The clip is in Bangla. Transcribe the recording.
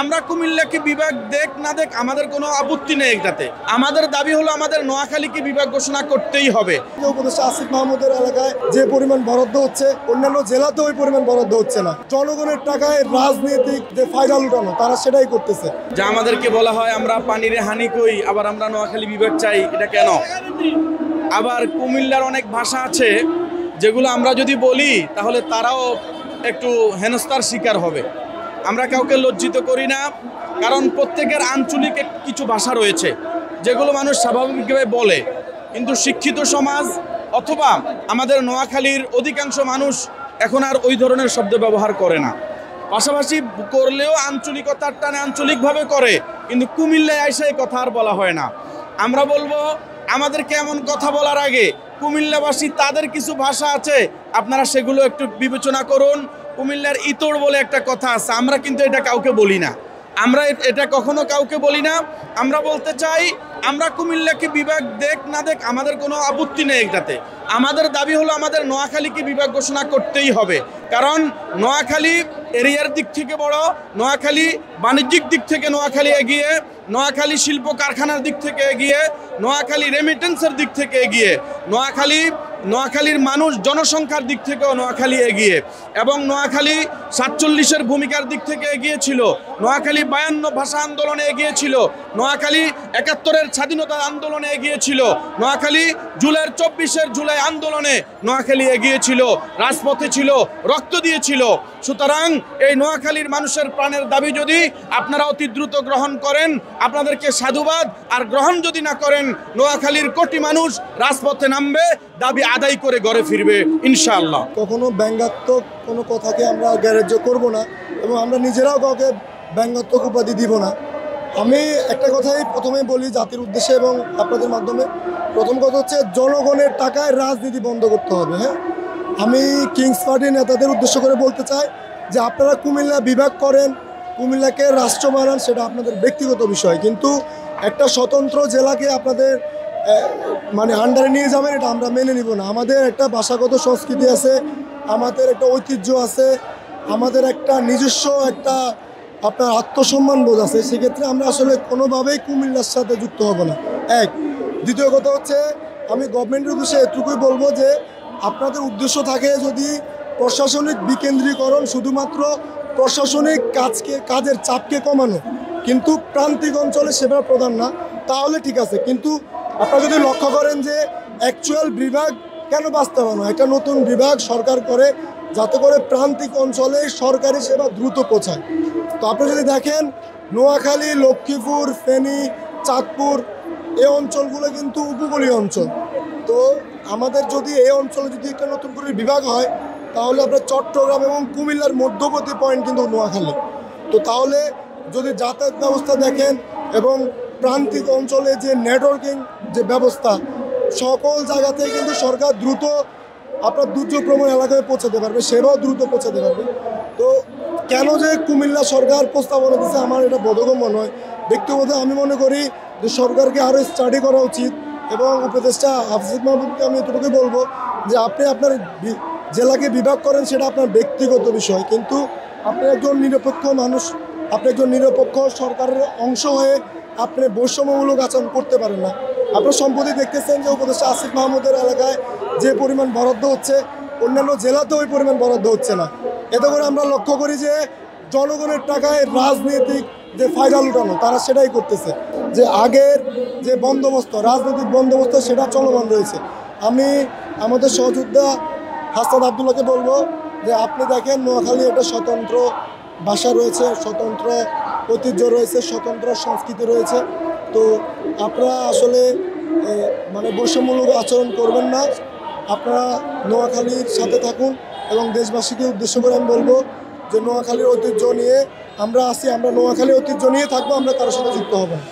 আমরা কুমিল্লাকে বিভাগ দেখ না দেখ আমাদের কোনো আপত্তি নেই এটাতে। আমাদের দাবি হলো আমাদের নোয়াখালীকে বিভাগ ঘোষণা করতেই হবে। উপদেষ্টা আসিফ মাহমুদের এলাকায় যে পরিমাণ বরাদ্দ হচ্ছে অন্যান্য জেলাতে ওই পরিমাণ বরাদ্দ হচ্ছে না। জনগণের টাকায় রাজনৈতিক যে ফায়দা লুটানো তারা সেটাই করতেছে। যা আমাদেরকে বলা হয় আমরা পানিরে হানি কই, আবার আমরা নোয়াখালী বিভাগ চাই, এটা কেন? আবার কুমিল্লার অনেক ভাষা আছে যেগুলো আমরা যদি বলি তাহলে তারাও একটু হেনস্থার শিকার হবে। আমরা কাউকে লজ্জিত করি না, কারণ প্রত্যেকের আঞ্চলিক কিছু ভাষা রয়েছে যেগুলো মানুষ স্বাভাবিকভাবে বলে, কিন্তু শিক্ষিত সমাজ অথবা আমাদের নোয়াখালীর অধিকাংশ মানুষ এখন আর ওই ধরনের শব্দ ব্যবহার করে না। পাশাপাশি করলেও আঞ্চলিকতার টানে আঞ্চলিকভাবে করে, কিন্তু কুমিল্লায় এসে এই কথা আর বলা হয় না। আমরা বলবো আমাদেরকে এমন কথা বলার আগে কুমিল্লাবাসী তাদের কিছু ভাষা আছে, আপনারা সেগুলো একটু বিবেচনা করুন। কুমিল্লার ইতর বলে একটা কথা আছে, আমরা কিন্তু এটা কাউকে বলি না, আমরা এটা কখনো কাউকে বলি না। আমরা বলতে চাই আমরা কুমিল্লাকে বিভাগ দেখ না দেখ আমাদের কোনো আপত্তি নেই এটাতে। আমাদের দাবি হলো আমাদের নোয়াখালীকে বিভাগ ঘোষণা করতেই হবে, কারণ নোয়াখালী এরিয়ার দিক থেকে বড়, নোয়াখালী বাণিজ্যিক দিক থেকে নোয়াখালী এগিয়ে, নোয়াখালী শিল্প কারখানার দিক থেকে এগিয়ে, নোয়াখালী রেমিটেন্সের দিক থেকে এগিয়ে, নোয়াখালীর মানুষ জনসংখ্যার দিক থেকেও নোয়াখালী এগিয়ে, এবং নোয়াখালী 47-এর ভূমিকার দিক থেকে এগিয়েছিল, নোয়াখালী 52 ভাষা আন্দোলনে এগিয়েছিল, নোয়াখালী 71-এর স্বাধীনতা আন্দোলনে এগিয়েছিল, নোয়াখালী জুলাইয়ের 24-এর জুলাই আন্দোলনে নোয়াখালী এগিয়েছিল, রাজপথে ছিল, রক্ত দিয়েছিল। সুতরাং এই নোয়াখালীর মানুষের প্রাণের দাবি যদি আপনারা অতি দ্রুত গ্রহণ করেন, আপনাদেরকে সাধুবাদ। আর গ্রহণ যদি না করেন, নোয়াখালীর কোটি মানুষ রাজপথে নামবে, দাবি আদায় করে ঘরে ফিরবে ইনশাআল্লাহ। কখনো ব্যঙ্গাত্মক কোনো কথাকে আমরা গ্যারেজ করব না, এবং আমরা নিজেরাও কাউকে ব্যঙ্গাত্মক উপাধি দিব না। আমি একটা কথাই প্রথমেই বলি জাতির উদ্দেশ্যে এবং আপনাদের মাধ্যমে। প্রথম কথা হচ্ছে জনগণের টাকায় রাজনীতি বন্ধ করতে হবে। হ্যাঁ, আমি কিংস পার্টির নেতাদের উদ্দেশ্য করে বলতে চাই যে আপনারা কুমিল্লা বিভাগ করেন, কুমিল্লাকে রাষ্ট্র বানান, সেটা আপনাদের ব্যক্তিগত বিষয়, কিন্তু একটা স্বতন্ত্র জেলাকে আপনাদের মানে আন্ডারে নিয়ে যাবেন, এটা আমরা মেনে নিব না। আমাদের একটা ভাষাগত সংস্কৃতি আছে, আমাদের একটা ঐতিহ্য আছে, আমাদের একটা নিজস্ব একটা আপনার আত্মসম্মান বোধ আছে। সেক্ষেত্রে আমরা আসলে কোনোভাবেই কুমিল্লার সাথে যুক্ত হব না। এক, দ্বিতীয় কথা হচ্ছে আমি গভর্নমেন্টের উদ্দেশ্যে এটুকুই বলবো যে আপনাদের উদ্দেশ্য থাকে যদি প্রশাসনিক বিকেন্দ্রীকরণ, শুধুমাত্র প্রশাসনিক কাজের চাপকে কমানো, কিন্তু প্রান্তিক অঞ্চলে সেবা প্রদান না, তাহলে ঠিক আছে। কিন্তু আপনারা যদি লক্ষ্য করেন যে অ্যাকচুয়াল বিভাগ কেন বাস্তবায়ন হয়, একটা নতুন বিভাগ সরকার করে যাতে করে প্রান্তিক অঞ্চলে সরকারি সেবা দ্রুত পৌঁছায়। তো আপনি যদি দেখেন নোয়াখালী, লক্ষ্মীপুর, ফেনী, চাঁদপুর এই অঞ্চলগুলো কিন্তু উপকূলীয় অঞ্চল। তো আমাদের যদি এই অঞ্চলে যদি একটা নতুন করে বিভাগ হয়, তাহলে আপনার চট্টগ্রাম এবং কুমিল্লার মধ্যবর্তী পয়েন্ট কিন্তু নোয়াখালী। তো তাহলে যদি যাতায়াত ব্যবস্থা দেখেন এবং প্রান্তিক অঞ্চলে যে নেটওয়ার্কিং যে ব্যবস্থা, সকল জায়গাতে কিন্তু সরকার দ্রুত আপনার দুর্যোগ প্রবণ এলাকায় পৌঁছাতে পারবে, সেবাও দ্রুত পৌঁছাতে পারবে। তো কেন যে কুমিল্লা সরকার প্রস্তাবনা দিচ্ছে আমার এটা বোধগম্য নয়। ব্যক্তিগত আমি মনে করি যে সরকারকে আরও স্টাডি করা উচিত, এবং উপদেষ্টা আসিফ মাহমুদকে আমি এতটুকুই বলবো যে আপনি আপনার জেলাকে বিভাগ করেন, সেটা আপনার ব্যক্তিগত বিষয়, কিন্তু আপনি একজন নিরপেক্ষ মানুষ, আপনি একজন নিরপেক্ষ সরকারের অংশ হয়ে আপনি বৈষম্যমূলক আচরণ করতে পারেন না। আপনার সম্প্রতি দেখতেছেন যে উপদেষ্টা আসিফ মাহমুদের এলাকায় যে পরিমাণ বরাদ্দ হচ্ছে অন্যান্য জেলাতে ওই পরিমাণ বরাদ্দ হচ্ছে না। এতে করে আমরা লক্ষ্য করি যে জনগণের টাকায় রাজনৈতিক যে ফায়দা লুটানো তারা সেটাই করতেছে। যে আগের যে বন্দোবস্ত, রাজনৈতিক বন্দোবস্ত, সেটা চলমান রয়েছে। আমি আমাদের সহযোদ্ধা হাসান আবদুল্লাহকে বলবো যে আপনি দেখেন নোয়াখালী একটা স্বতন্ত্র ভাষা রয়েছে, স্বতন্ত্র ঐতিহ্য রয়েছে, স্বতন্ত্র সংস্কৃতি রয়েছে। তো আপনারা আসলে মানে বৈষম্যমূলক আচরণ করবেন না, আপনারা নোয়াখালীর সাথে থাকুন। এবং দেশবাসীকে উদ্দেশ্য করে আমি বলবো যে নোয়াখালীর ঐতিহ্য নিয়ে আমরা আছি, আমরা নোয়াখালীর ঐতিহ্য নিয়ে থাকবো, আমরা কারোর সাথে যুক্ত হব না।